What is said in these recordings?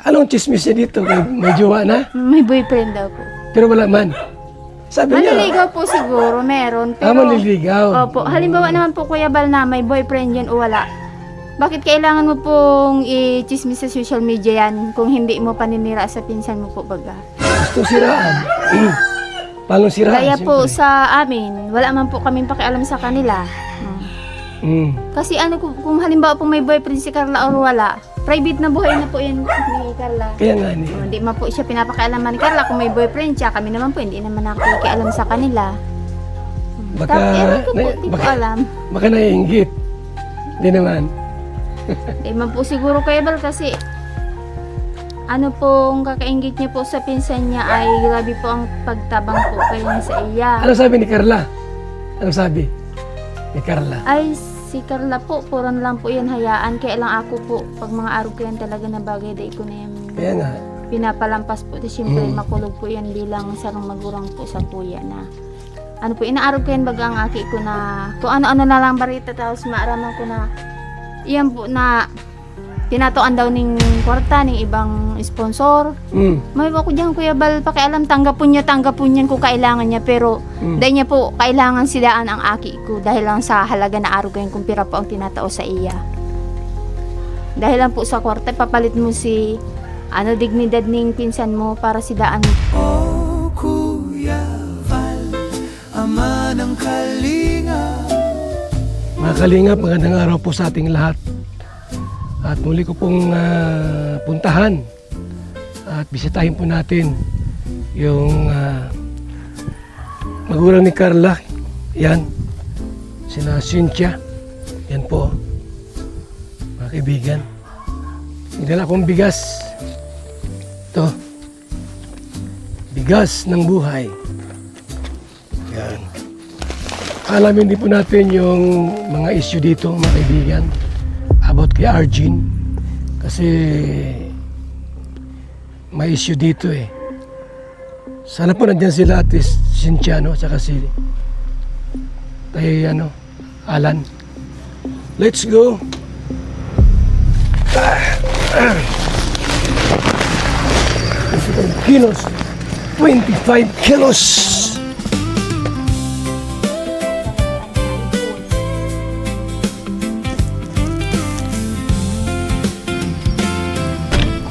Anong chismis niya dito? May jowa na? May boyfriend daw po. Pero wala man. Sabi niya. Manliligaw po siguro, meron. Pero, manliligaw. Opo, halimbawa naman po Kuya Bal na may boyfriend yan o wala. Bakit kailangan mo pong i-chismis sa social media yan kung hindi mo paninira sa pinsan mo po baga? Gusto siraan. Paano siraan? Kaya po siyempre? sa amin, wala man po kaming pakialam sa kanila. Kasi ano kung halimbawa po may boyfriend si Carla or wala, private na buhay na po yan ni Carla. Kaya nga ni. Hindi man po siya pinapakialaman ni Carla kung may boyfriend siya. Kami naman po hindi naman nakikialam sa kanila. Baka, Hindi ko alam. baka naiinggit. Hindi naman. Hindi man po siguro Kuya Bal kasi ano pong kakaingit niya po sa pinsan niya ay grabe po ang pagtabang po kayo sa iya. Ano sabi ni Carla? Ano sabi ni Carla? Ay, si Carla po, puran lang po yan hayaan. Kaya lang ako po, pag mga araw ko yan talaga na bagay, dahil ko na yan Kaya nga. pinapalampas po. Tapos siyempre, makulog po yan bilang sarang magurang po sa kuya na ano po, inaarog ko yan baga ang aki ko na kung ano-ano na lang barita tapos maaraman ko na iyan po na tinatoan daw ning kwarta ning ibang sponsor. May ako diyan Kuya Bal pakialam tanggapon niya kung kailangan niya pero dahil niya po kailangan silaan ang aki ko dahil lang sa halaga na araw kung pira po ang tinatao sa iya. Dahil lang po sa kwarta papalit mo si dignidad ning pinsan mo para sidaan mo. Oh, Kuya Val, ama ng kalinga. Mga Kalingap, magandang araw po sa ating lahat. At muli ko pong puntahan at bisitahin po natin yung magulang ni Carla. Yan, sina Cynthia. Yan po, mga kaibigan. Nagdala akong bigas. Ito, bigas ng buhay. Yan. Alamin din po natin yung mga issue dito, mga kaibigan, about kay Arjun. Kasi may issue dito eh. Sana po nandyan sila at Cynthia, no? Tsaka si Alan. Let's go! 25 kilos! 25 kilos!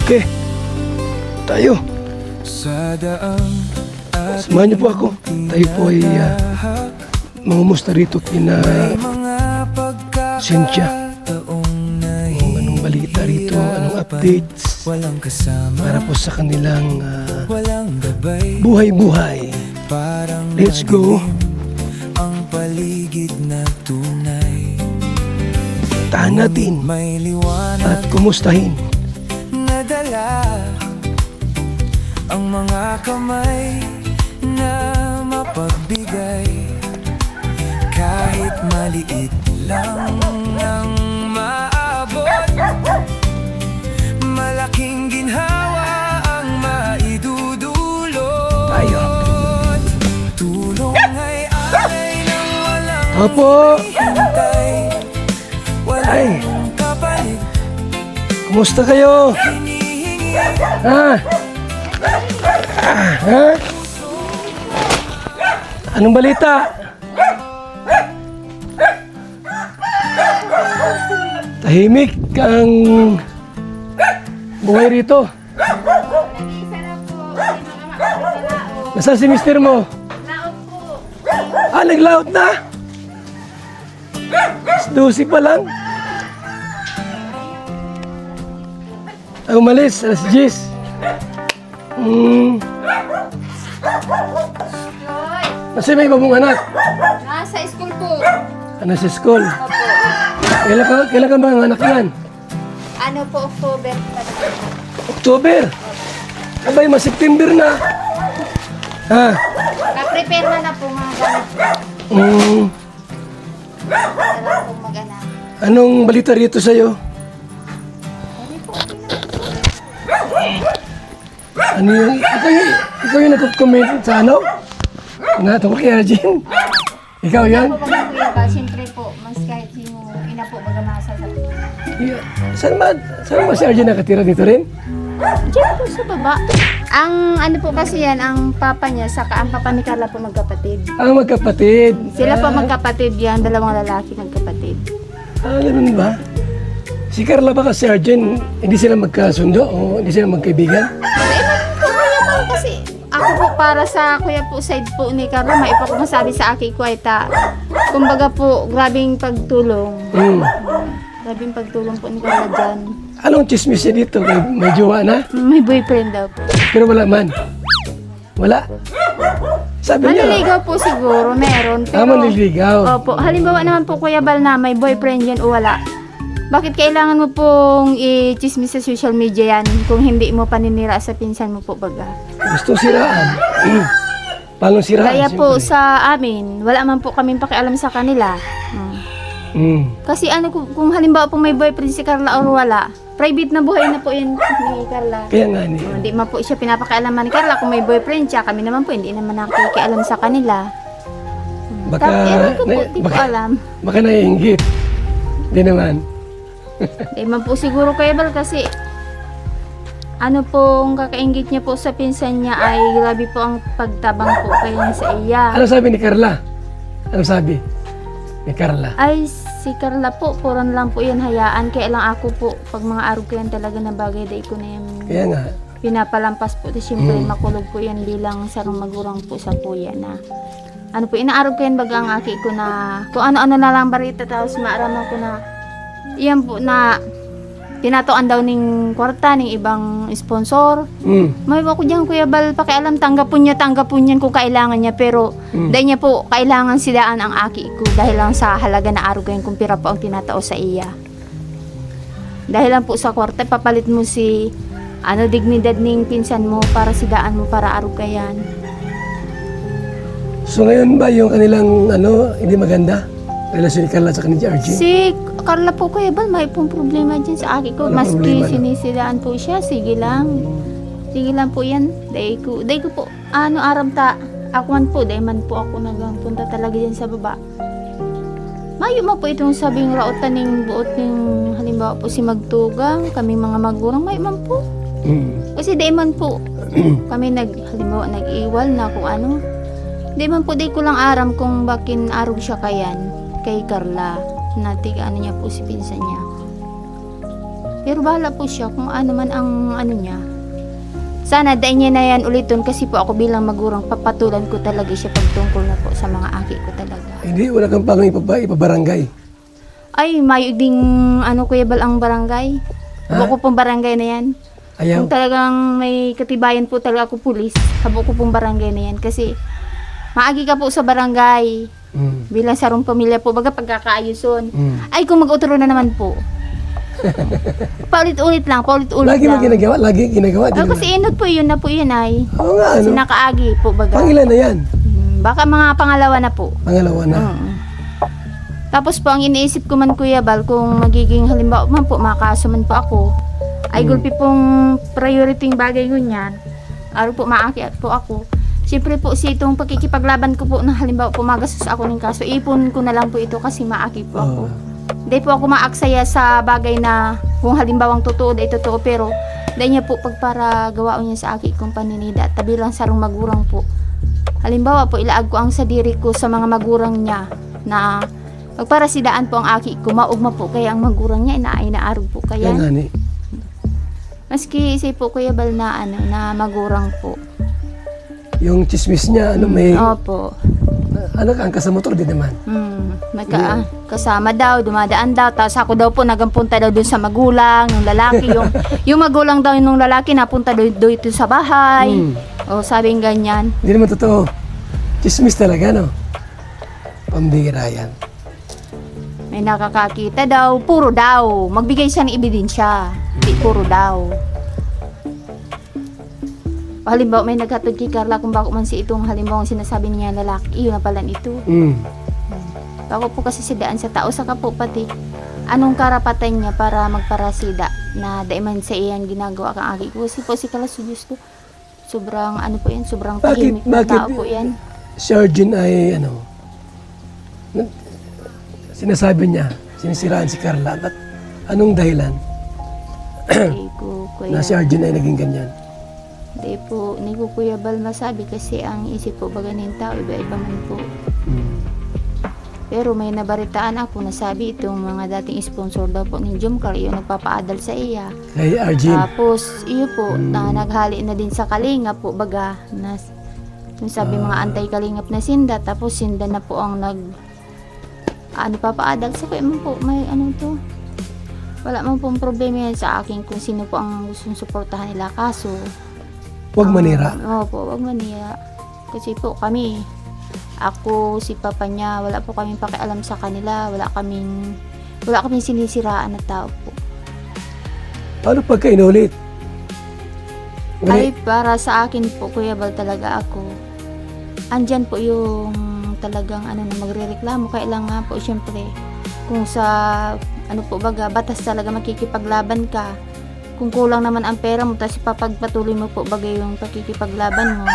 Okay, tayo. Samahan niyo po ako. Tayo po ay mangumusta rito kina Cynthia. Kung anong balita rito, anong updates para po sa kanilang buhay-buhay. Let's go. Ang paligid na tunay. Tahan natin May liwanag at kumustahin. nadala ang mga kamay na mapagbigay kahit maliit lang ang maabot malaking ginhawa ang maidudulot Tayo. tulong ay ng walang Opo. hintay Ay, walang kapalit kumusta kayo? Ha? Ha? Anong balita? Tahimik ang buhay rito. Nasaan si mister mo? Ah, naglaot na? 12 pa lang. Ay, umalis, alas 10. Kasi may iba mong anak. Nasa school po. Nasa school. Kailan ka mga anak yan? Ano po October pa na. October. Abay, September na. Ha? Ka-prepare na po mga gamit. Sarap pong mag-anak. Anong balita rito sa'yo? Ano yung, ikaw yung nag-comment sa ano? Na tungkol kay Arjun? Ikaw yan? Ako po Kuya Bal, siyempre po, mas kahit sino ina po magamasa sa Saan ba si Arjun nakatira dito rin? Diyan po sa baba. Ang ano po kasi yan, ang papa niya, saka ang papa ni Carla po magkapatid. Ang magkapatid. Sila po magkapatid yan, dalawang lalaki magkapatid. Ganun ba? Si Carla ba kasi Arjen, hindi sila magkasundo o hindi sila magkaibigan? Kasi ako po para sa kuya po side po ni Carla, may ipa ko masabi sa akin ko ay kumbaga po, grabing pagtulong. Grabing pagtulong po ni Carla dyan. Anong chismis niya dito? May jowa na? May boyfriend daw po. Pero wala man. Wala. Sabi niya. Manliligaw po siguro, meron. Pero, manliligaw. Opo, halimbawa naman po Kuya Bal na may boyfriend yan o wala. Bakit kailangan mo pong i-chismis sa social media yan kung hindi mo paninira sa pinsan mo po baga? Gusto siraan. Paano siraan? Kaya po siyempre. sa amin, wala man po kaming pakialam sa kanila. Kasi ano, kung halimbawa pong may boyfriend si Carla or wala, private na buhay na po yan ni Carla. Kaya nga ni. Hindi man po siya pinapakialaman ni Carla kung may boyfriend siya. Kami naman po, hindi naman nakikialam sa kanila. Baka, Ewan ko po, di ko alam. baka naiinggit. Hindi naman. Hindi man po siguro Kuya Bal kasi ano pong kakaingit niya po sa pinsan niya ay grabe po ang pagtabang po kaya sa iya. Ano sabi ni Carla? Ano sabi ni Carla? Ay, si Carla po, puran lang po yan hayaan. Kaya lang ako po, pag mga araw ko yan talaga na bagay, day ko na yan Kaya nga. pinapalampas po. Siyempre, makulog po yan bilang sarang magurang po sa kuya na ano po, inaarog ko yan baga ang aki ko na kung ano-ano na lang barita tapos maaraman ko na yan po na tinatoan daw ning kwarta ning ibang sponsor. May ako diyan Kuya Bal, pakialam tanggapon yan kung kailangan niya pero dahil niya po kailangan sidaan ang aki ko dahil lang sa halaga na arugayan kung pira po ang tinatao sa iya. Dahil lang po sa kwarta papalit mo si dignidad ning pinsan mo para sidaan mo para arugayan. So ngayon ba yung kanilang hindi maganda? Relasyon ni Carla sa kanila Arjen? Si Carla po Kuya Bal, may pong problema dyan sa aki ko. Walang Maski problema, no? sinisidaan po siya, sige lang. Sige lang po yan. Day ko po, aram ta. Ako man po, day man po ako nagpunta talaga dyan sa baba. Mayo mo po itong sabing rautan ng buot ng halimbawa po si Magtugang, kami mga magurang, mayo man po. Kasi day man po, kami halimbawa nag-iwal na kung ano. Day man po, day ko lang aram kung bakin arog siya kay Carla. Natiga niya po si pinsan niya. Pero bahala po siya kung ano man ang niya. Sana dahil niya na yan ulitin kasi po ako bilang magurang papatulan ko talaga siya pagtungkol na po sa mga aki ko talaga. Hindi, wala kang pang ipabarangay. Ay, mayo ding Kuya Bal ang barangay. Habo ko pong barangay na yan. Ayaw. Kung talagang may katibayan po talaga ako pulis, habo ko pong barangay na yan kasi maagi ka po sa barangay. Bilang sarong pamilya po, baga pagkakaayuson. Ay, kung mag-uturo na naman po. Paulit-ulit lang. Lagi mo ginagawa? Lagi ginagawa? Kasi inod po yun na po yun ay. Oo nga, Kasi nakaagi po, baga. Pangilan na yan? Baka mga pangalawa na po. Pangalawa na. Tapos po, ang iniisip ko man Kuya Bal, kung magiging halimbawa man po, makaso man po ako, ay gulpi pong priority yung bagay ko niyan. Araw po, maakyat po ako. Siyempre po, itong pagkikipaglaban ko po na halimbawa pumagastos ako ng kaso, ipon ko na lang po ito kasi maaki po ako. Hindi po ako maaksaya sa bagay na kung halimbawang totoo, dahil totoo, pero dahil niya po pagpara gawaon niya sa aki kong paninida at tabi lang sarong magurang po. Halimbawa po, ilaag ko ang sadiri ko sa mga magurang niya na pagparasidaan po ang aki ko, maugma po kaya ang magurang niya inaarog po kaya. Yan nga ni. Maski isip po Kuya Bal na na magurang po. Yung chismis niya, may... Opo. Angkas sa motor din naman. May kasama daw, dumadaan daw. Tapos ako daw po nagampunta daw dun sa magulang ng lalaki. yung magulang daw yung lalaki napunta daw ito sa bahay. O sabing ganyan. Hindi naman totoo. Chismis talaga, no? Pambira yan. May nakakakita daw, puro daw. Magbigay siya ng ebidensya. Hindi puro daw. Halimbawa may naghatod kay Carla kung bako man si itong halimbawa ang sinasabi niya lalaki, iyon na pala ito. Bako po kasi sidaan sa tao, saka po pati anong karapatan niya para magparasida na daiman sa iyan ginagawa kang aki ko. Kasi po si Carla, Diyos ko, sobrang po yan, sobrang tahimik na tao po yan. Si Arjen ay sinasabi niya, sinisiraan si Carla. At anong dahilan? ko na si Arjen ay naging ganyan? Hindi ko Kuya Bal masabi kasi ang isip po baga ng tao, iba-iba man po. Mm. Pero may nabaritaan ako na sabi itong mga dating sponsor daw po ni Jomcar, yung nagpapaadal sa iya. Kay Arjen. Tapos, iyo po, na naghali na din sa Kalingap po, baga, na, yung sabi mga antay-Kalingap na Sinda, tapos Sinda na po ang papaadal sa kuya man po, may ano to. Wala man pong problema yan sa akin kung sino po ang gustong suportahan nila, kaso, Huwag manira. Opo, wag manira. Kasi po kami, ako, si papa niya, wala po kaming pakialam sa kanila, wala kaming sinisiraan na tao po. Paano pagka inulit? Ay, para sa akin po, Kuya Bal, talaga ako, andyan po yung talagang na magrereklamo. Kailangan po, syempre, kung sa, baga, batas talaga makikipaglaban ka. Kung kulang naman ang pera mo, tapos papagpatuloy mo po bagay yung pakikipaglaban mo.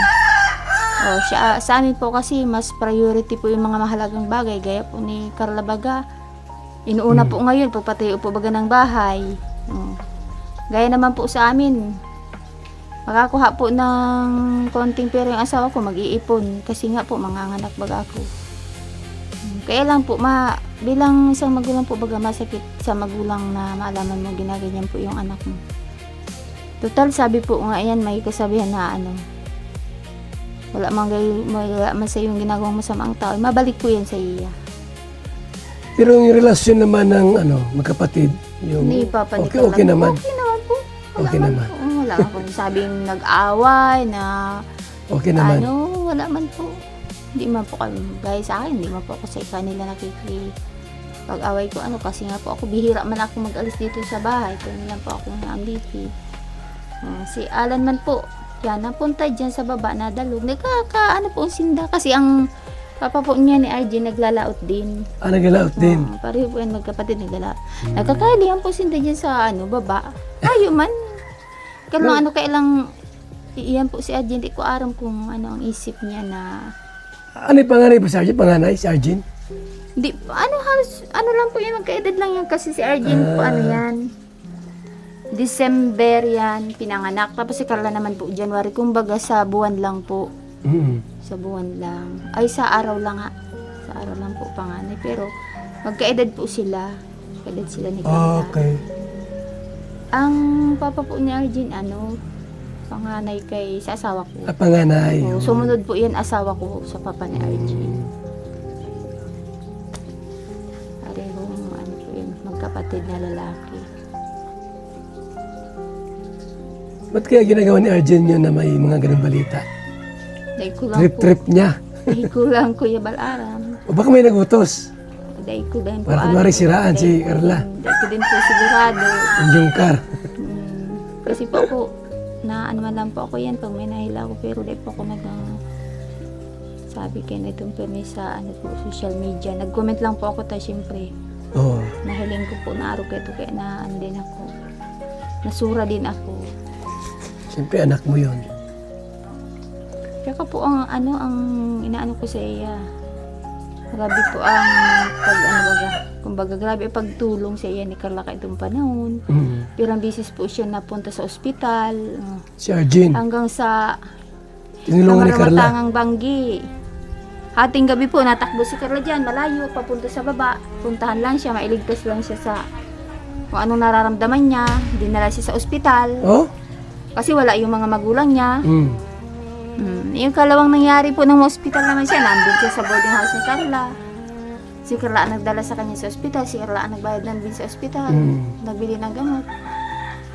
Sa amin po kasi, mas priority po yung mga mahalagang bagay. Gaya po ni Carla Baga, inuuna po ngayon, pagpatayo po baga ng bahay. Gaya naman po sa amin, makakuha po ng konting pera yung asawa ko, mag-iipon. Kasi nga po, manganganak baga ako. Kaya lang po, bilang isang magulang po baga masakit sa magulang na maalaman mo ginaganyan po yung anak mo. Total, sabi po nga yan, may kasabihan na wala man sa yung ginagawang masamang tao, mabalik po yan sa iya. Pero yung relasyon naman ng magkapatid, yung Ni Papa ni okay, Carla, okay naman. Okay naman po. Okay naman. Po. Wala man po sabing nag-away na Okay naman. wala man po. Hindi man po kami, gaya sa akin, hindi man po ako sa kanila pag-away ko kasi nga po ako, bihira man ako mag-alis dito sa bahay, kung lang po ako na-ambiti. Si Alan man po, yan, napunta dyan sa baba na dalog. Po ang Sinda. Kasi ang papa po niya ni Arjen naglalaot din. Naglalaot din. Pareho po yan magkapatid naglalaot. Nagkakalihan po Sinda dyan sa baba. Tayo man. Kailang iyan po si Arjen. Di ko aram kung ang isip niya na. Ano yung panganay po si Arjen? Panganay si Arjen? Di, halos, lang po yan. Magkaedad lang yan kasi si Arjen po yan. December yan, pinanganak. Tapos si Carla naman po, January. Kumbaga sa buwan lang po. Sa buwan lang. Ay, sa araw lang nga. Sa araw lang po panganay. Pero, magkaedad po sila. Magkaedad sila ni Carla. Okay. Ang papa po ni Arjen, panganay sa asawa ko. Panganay. Sumunod po yan, asawa ko sa papa ni Arjen. Parehong, po yun, magkapatid na lalaki. Ba't kaya ginagawa ni Arjen yun na may mga ganung balita? Dahil ko lang Trip niya. Dahil ko lang, Kuya Balaram. O baka may nagutos? Dahil ko din po. Para kunwari siraan si Carla. Dahil ko din po sigurado. Yung Jomcar. Kasi po ako, man lang po ako yan pag may nahila ako. Pero dahil po ako sabi kayo na itong permis sa social media. Nag-comment lang po ako siyempre. Oo. Nahiling ko po na araw kayo kaya na din ako. Nasura din ako. Siyempre anak mo yun. Kaya po ang inaano ko sa iya. Grabe po ang kumbaga grabe ang pagtulong sa iya ni Carla ka itong panahon. Pirang bisis po siya napunta sa ospital. Si Arjen. Hanggang sa Tinulungan ni Carla. Matangang Banggi. Hating gabi po natakbo si Carla dyan, malayo, papunta sa baba. Puntahan lang siya, mailigtas lang siya sa kung anong nararamdaman niya. Dinala siya sa ospital. Oh? Kasi wala yung mga magulang niya. Yung kalawang nangyari po ng hospital naman siya, nandun siya sa boarding house ni Carla. Si Carla ang nagdala sa kanya sa ospital, si Carla ang nagbayad ng bill sa ospital, nagbili ng gamot.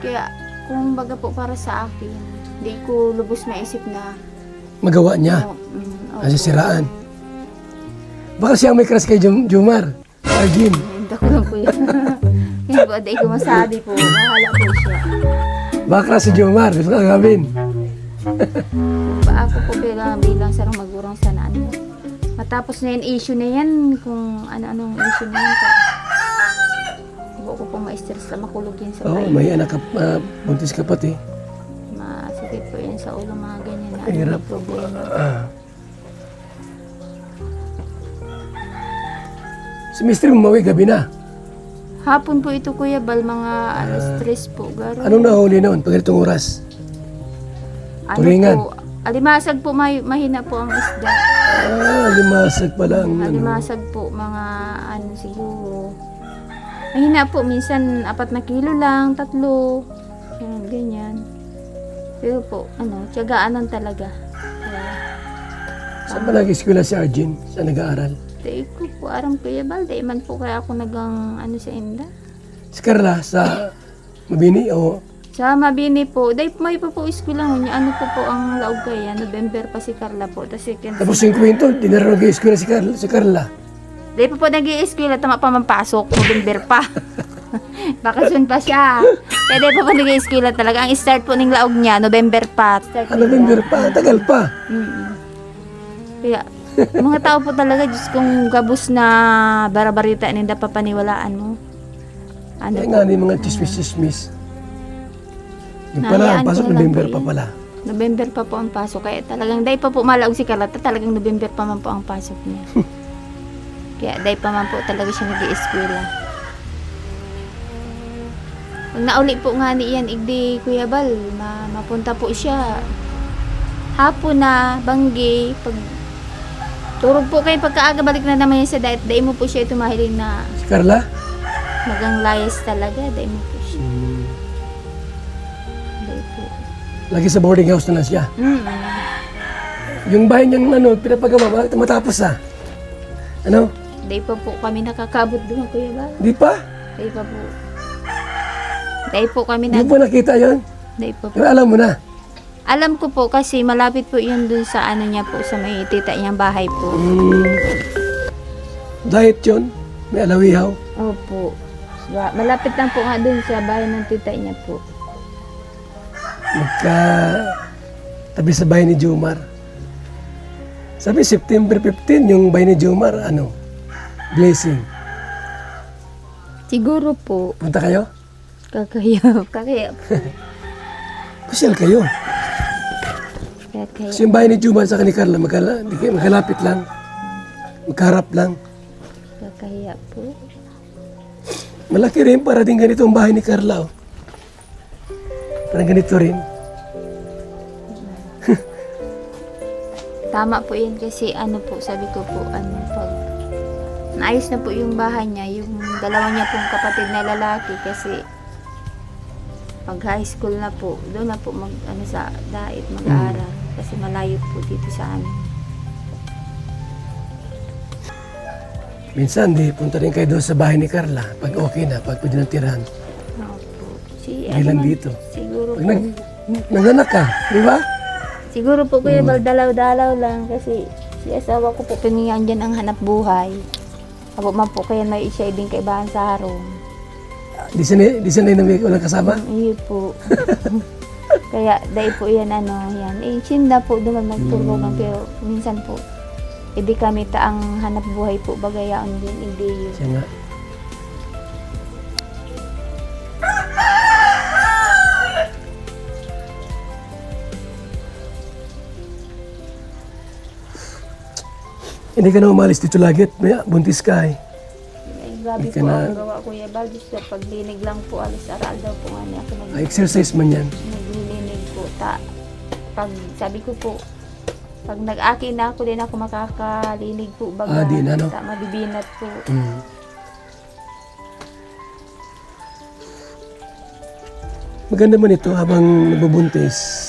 Kaya, kung baga po para sa akin, di ko lubos maisip na Magawa niya. Kasi siraan. Baka siya may crush kay Jomar. Arjen. Hindi ko lang po yun. Hindi po, di ko masabi po. Mahala po siya. Baka crush si Jomar. Gusto ka gawin. Ako po bilang sarang magurang sana matapos na yung issue na yan, kung ano-anong issue na yan pa. Huwag ko pong ma-stress lang, makulog yan sa Oo, may anak ka, buntis ka pati. Masakit po yan sa ulo, mga ganyan na Hirap. problema. Si Mr. Mawi gabi na. Hapon po ito Kuya Bal, mga alas 3 po. Garo. Anong nahuli noon pag ganitong oras? tulingan? Po, alimasag po, mahina po ang isda. Limasag pala ang ano. Alimasag po, mga ano siguro. Mahina po, minsan 4 na kilo lang, 3. Yan, ganyan. Pero po, tiyagaanan talaga. Saan ba nag-eskwela si Arjen? Saan nag-aaral? Dahil ko po, aram Kuya Bal, dahil man po kaya ako nagang sa inda. Si Carla sa Mabini o Sa Mabini po, dahil may pa po eskwela niya, ano po ang laog kaya, November pa si Carla po, tapos second. tapos yung kwento, di na rin nag-eskwela si Carla. Dahil pa po nag-i-eskwela, tama pa mampasok, November pa. Bakasyon pa siya. Kaya dahil pa po nag-i-eskwela talaga, ang start po ng laog niya, November pa. Start November pa, tagal pa. Kaya, mga tao po talaga, Diyos kong gabos na barabarita ninda papaniwalaan mo. Ano Kaya po? nga ni mga chismis-chismis. Yung pala, Nahayaan ang pasok ko na lang November po pa yan. pala. November pa po ang pasok. Kaya talagang dahil pa po malaog si Carlota, talagang November pa man po ang pasok niya. Kaya dahil pa man po talaga siya nag-i-eskwela. Pag nauli po nga ni Ian Igdi Kuya Bal, mapunta po siya. Hapon na, banggi, pag turog po kayo pagkaaga, balik na naman yan sa diet. Dahil mo po siya ito mahiling na Si Carla? magang layas talaga. Dahil mo po siya. Dahil po. Lagi sa boarding house na lang siya. Yung bahay niyang pinapagawa, bakit matapos Ano? Dahil pa po kami nakakabot doon Kuya Bal. Di pa? Dahil pa po. Dahil po kami Di na. mo pa nakita yon? Dahil pa po. Pero alam mo na. Alam ko po kasi malapit po yun dun sa ano niya po, sa may tita niyang bahay po. Diet yun. May alawihaw. Opo. Malapit lang po nga dun sa bahay ng tita niya po. Tabi sa bahay ni Jomar. Sabi, September 15, yung bahay ni Jomar, blessing. Siguro po, Punta kayo? kakayap. Kakayap. Pasyal kayo. Kakayap. Kasi yung bahay ni Jomar sa ni Carla, magkalapit lang. Magkaharap lang. Kakayap po. Malaki rin para din ganito ang bahay ni Carla. Parang ganito rin. Tama po yan kasi sabi ko po, pag naayos na po yung bahay niya, yung dalawa niya pong kapatid na lalaki kasi pag high school na po, doon na po sa dait mag-aaral kasi malayo po dito sa amin. Minsan, punta rin kayo doon sa bahay ni Carla. Pag okay na, pag pwede nang tirahan. Opo. Hindi lang dito. Siguro Pag po. nanganak ka, di ba? Siguro po Kuya Bal, dalaw-dalaw lang kasi si asawa ko po piningan dyan ang hanap buhay. Ako man po kaya may siya din kaibahan sa harong. Di sanay na may walang kasama. Iyo po. Kaya dahil po yan yan. Sinda po naman magtulungan pero minsan po hindi kami taang hanap buhay po bagayaon din hindi yun. Siya nga. Hindi ka na umalis dito lagi at may buntis ka Ay, grabe Hindi ka po na- ang gawa Kuya Bal. Gusto paglinig lang po alis aral daw po nga niya ako Exercise man yan. naglilinig po. Pag sabi ko po, pag nag-aki na ako din ako makakalinig po baga. Di na, no? Mabibinat po. Maganda man ito habang nabubuntis.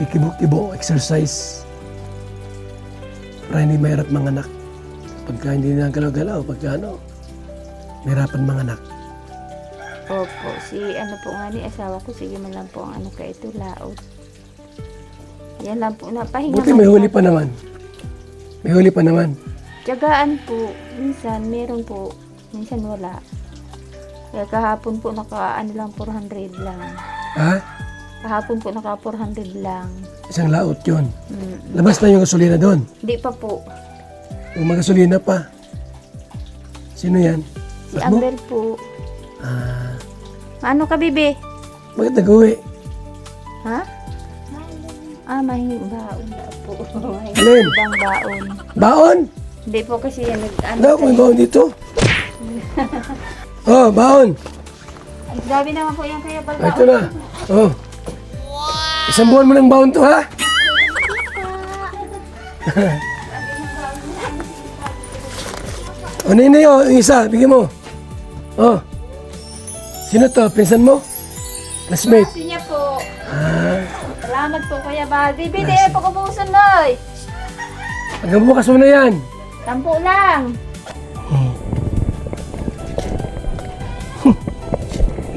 Nakikibok-kibok, exercise. Para hindi mahirap manganak. Pagka hindi na galaw-galaw, pagka mahirapan manganak. Opo, po nga ni asawa ko, sige man lang po ang ka ito, laot. Yan lang po, napahinga Buti may huli pa naman. May huli pa naman. Tiyagaan po, minsan meron po, minsan wala. Kaya kahapon po lang 400 lang. Ha? Kahapon po 400 lang. Isang laot yun. Labas na yung gasolina doon. Hindi pa po. Kung may gasolina pa. Sino yan? Si Mas mo? Amber po. Ah, Ano ka, bibi? bakit nag-uwi? Ha? Mahing baon na po. Alin? Mahing baon. Baon? Hindi po kasi yan Ano, may baon dito? Oh, baon. Ay, grabe naman po yan kaya pala. Ito na. Oh. Isang buwan mo ng baon to, ha? O, nini, oh, yung isa, bigyan mo. Oh. Sino to? Pinsan mo? Classmate? Kasi niya po. Ah. Salamat po Kuya Bal. Bibi, di pag-ubusan na eh. Hanggang bukas mo na yan. Tampo lang.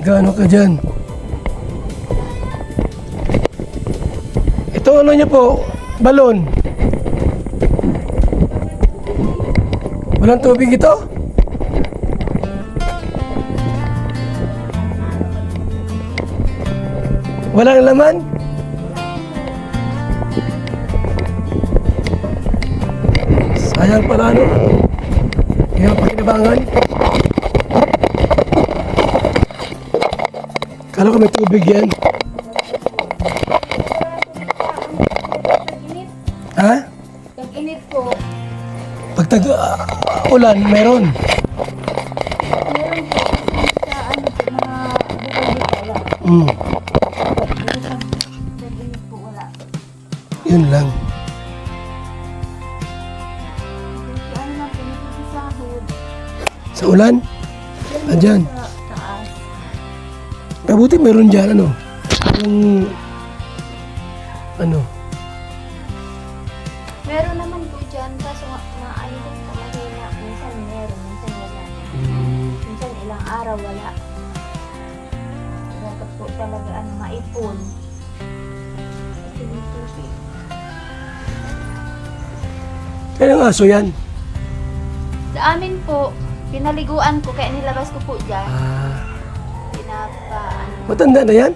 Gaano ka dyan? Ito ano niya po? Balon. Walang tubig ito? Walang laman? Sayang pala ano? Hindi ka pakinabangan. Kala ko may tubig yan. Pag-init. Ha? Pag-init po. Pag ulan, meron. Meron po. Sa ano po, mga bukal dito. Wala. Pag-init po wala. Yun lang. Kasi ano na po, nagsisahod. Sa ulan? Andyan. Sa taas. Mabuti meron dyan, ano? Yung... Ano? Meron naman po dyan. Kaso ano din po, mahina. Minsan meron, minsan wala. Minsan ilang araw wala. Dapat po talaga ano, maipon. Kasi yung tubig. Kailang aso yan? Sa amin po, pinaliguan ko kaya nilabas ko po dyan. Ah, Ano, matanda na yan?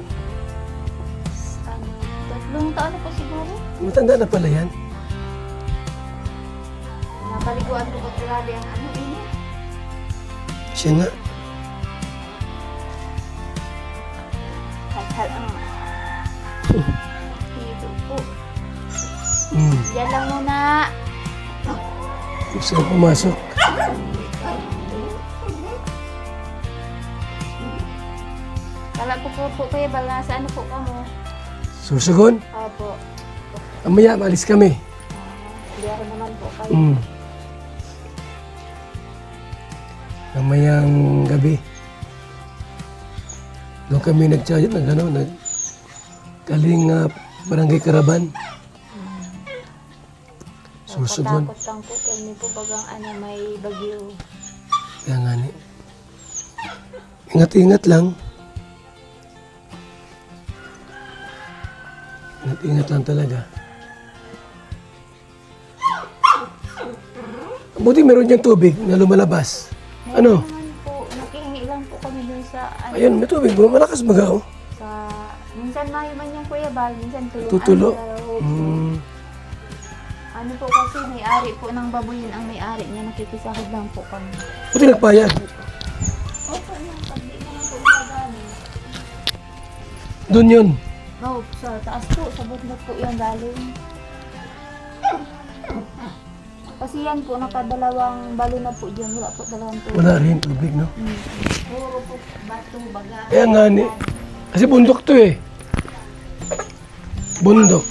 3 taon na po siguro. Matanda na pala yan? Napaliguan ko po grabe ang ano, init. Siya nga. Hal ang hito po. Hmm. Diyan lang muna. Gusto ko pumasok. Kala ko po kayo, bala sa ano po ka mo. Susugon? Opo. Mamaya, maalis kami. Diyan naman po kayo. Mamayang gabi. Doon kami kaling barangay Karaban. Susugon. Patakot lang po kami po bagang ano, may bagyo. Kaya nga ni. Ingat-ingat lang. Ingat-ingat lang talaga. Buti meron diyang tubig na lumalabas. Ano? Naman po, nakihingi lang po kami dun sa ano, Ayun, may tubig. Malakas magaw. sa minsan mayuman yung Kuya Bal, minsan tulungan Tutulo. sa loob. Ano po kasi may-ari po ng babuyin ang may-ari niya, nakikisahod lang po kami. Buti nagpayag. Opo yan, pag di naman po gumagani. Doon yun. No, sa taas po, sa bundok po yan galing. Kasi yan po, nakadalawang balo na po dyan, wala po dalawang tubig. Wala rin tubig, no? Puro po bato, baga. Kaya nga ni. Kasi bundok to eh. Bundok.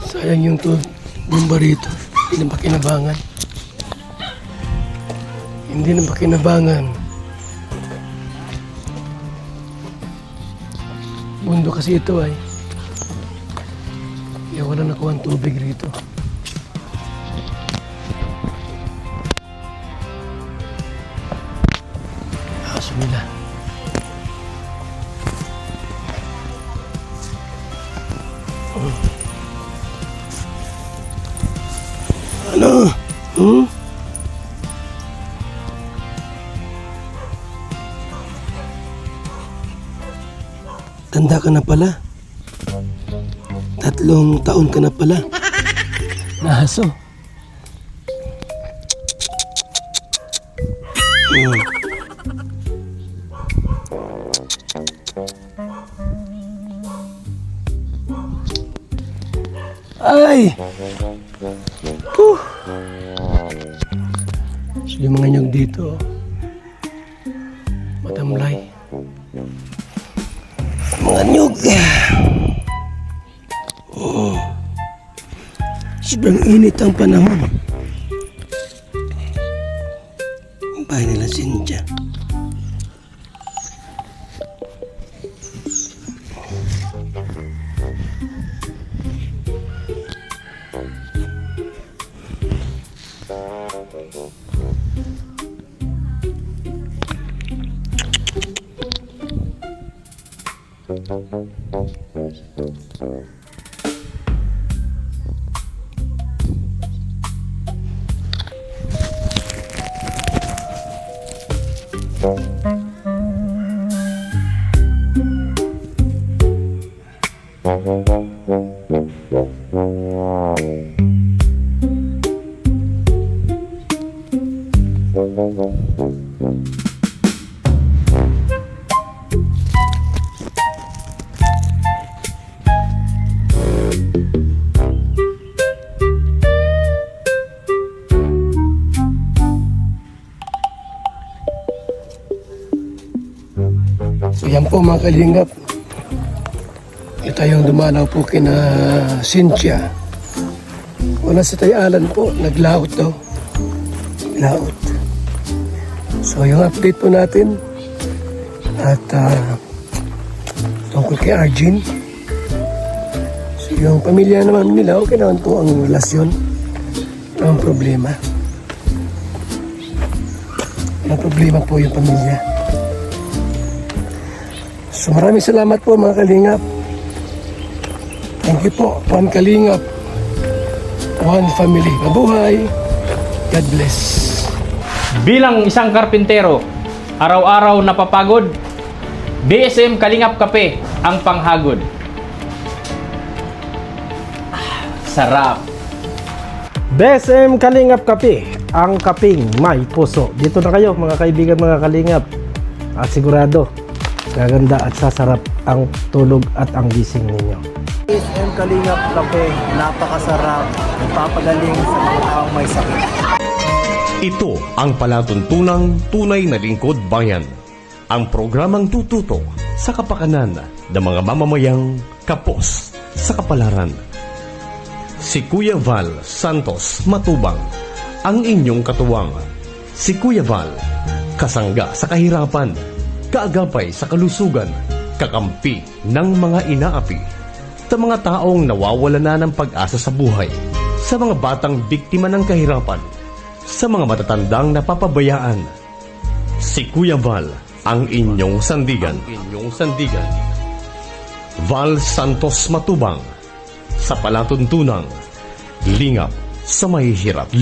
Sayang yung lumba rito. Hindi na pakinabangan. Hindi na pakinabangan. Bundok kasi ito ay. Kaya wala nakuha ang tubig rito. Aso nila. Ano? Tanda ka na pala. 3 taon ka na pala. Nahaso. Ay! Huh. So, yung mga nyug dito, matamlay. Mga nyug. Sobrang init ang panahon. Ang bahay nila Cynthia. So yan po mga kalingap. Ito tayong dumalaw po kina Cynthia. Wala si Tay Alan po, naglaot daw. Laot. So yung update po natin at tungkol kay Arjun. So yung pamilya naman nila, okay naman po ang relasyon. Walang problema. Walang problema po yung pamilya. So maraming salamat po mga kalingap. Thank you po. One kalingap, one family. Mabuhay. God bless. Bilang isang karpintero, araw-araw napapagod, BSM Kalingap Kape ang panghagod. Sarap. BSM Kalingap Kape, ang kaping may puso. Dito na kayo mga kaibigan, mga kalingap. At sigurado, gaganda at sasarap ang tulog at ang gising ninyo. BSM Kalingap Kape, napakasarap, nagpapagaling sa mga taong may sakit. Ito ang palatuntunang tunay na lingkod bayan. Ang programang tututo sa kapakanan ng mga mamamayang kapos sa kapalaran. Si Kuya Val Santos Matubang, ang inyong katuwang. Si Kuya Val, kasangga sa kahirapan, kaagapay sa kalusugan, kakampi ng mga inaapi, sa mga taong nawawala na ng pag-asa sa buhay, sa mga batang biktima ng kahirapan, sa mga matatandang napapabayaan. Si Kuya Val, ang inyong sandigan. Val Santos Matubang, sa palatuntunang lingap sa mahihirap.